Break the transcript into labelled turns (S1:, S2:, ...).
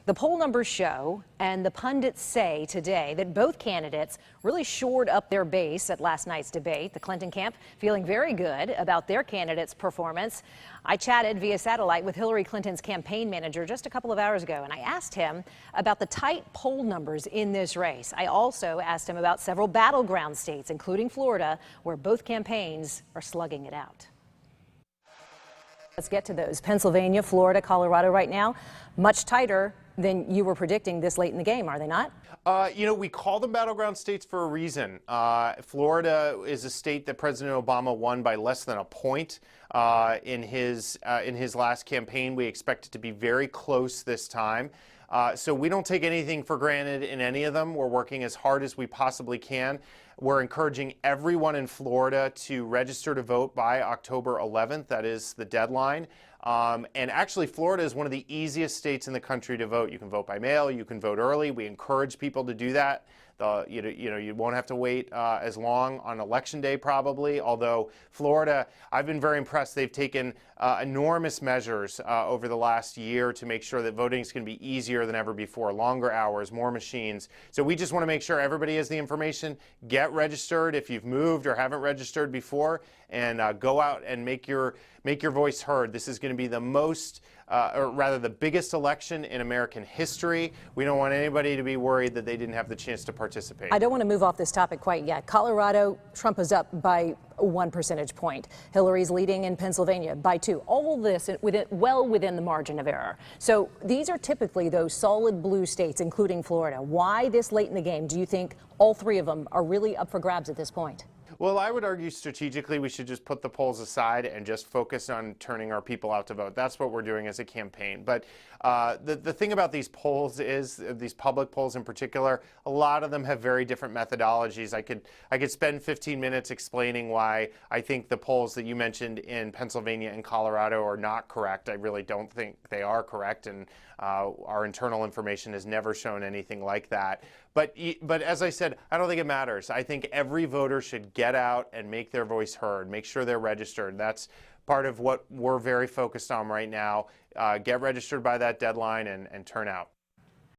S1: The poll numbers show, and the pundits say today, that both candidates really shored up their base at last night's debate. The Clinton camp feeling very good about their candidate's performance. I chatted via satellite with Hillary Clinton's campaign manager just a couple of hours ago, and I asked him about the tight poll numbers in this race. I also asked him about several battleground states, including Florida, where both campaigns are slugging it out. Let's get to those. Pennsylvania, Florida, Colorado right now, much tighter than you were predicting this late in the game, are they not?
S2: We call them battleground states for a reason. Florida is a state that President Obama won by less than a point in his last campaign. We expect it to be very close this time. So we don't take anything for granted in any of them. We're working as hard as we possibly can. We're encouraging everyone in Florida to register to vote by October 11th. That is the deadline. And actually, Florida is one of the easiest states in the country to vote. You can vote by mail. You can vote early. We encourage people to do that. You won't have to wait as long on Election Day, probably. Although Florida, I've been very impressed. They've taken enormous measures over the last year to make sure that voting is going to be easier than ever before. Longer hours, more machines. So we just want to make sure everybody has the information. Get registered if you've moved or haven't registered before, and go out and make your voice heard. This is going to be the most, or rather the biggest election in American history. We don't want anybody to be worried that they didn't have the chance to participate.
S1: I don't want to move off this topic quite yet. Colorado, Trump is up by 1 percentage point. Hillary's leading in Pennsylvania by 2. All this well within the margin of error. So these are typically those solid blue states, including Florida. Why this late in the game do you think all three of them are really up for grabs at this point?
S2: Well, I would argue strategically we should just put the polls aside and just focus on turning our people out to vote. That's what we're doing as a campaign. But the thing about these polls is, these public polls in particular, a lot of them have very different methodologies. I could spend 15 minutes explaining why I think the polls that you mentioned in Pennsylvania and Colorado are not correct. I really don't think they are correct, and our internal information has never shown anything like that. But as I said, I don't think it matters. I think every voter should get out and make their voice heard, make sure they're registered. That's part of what we're very focused on right now. Get registered by that deadline and turn out.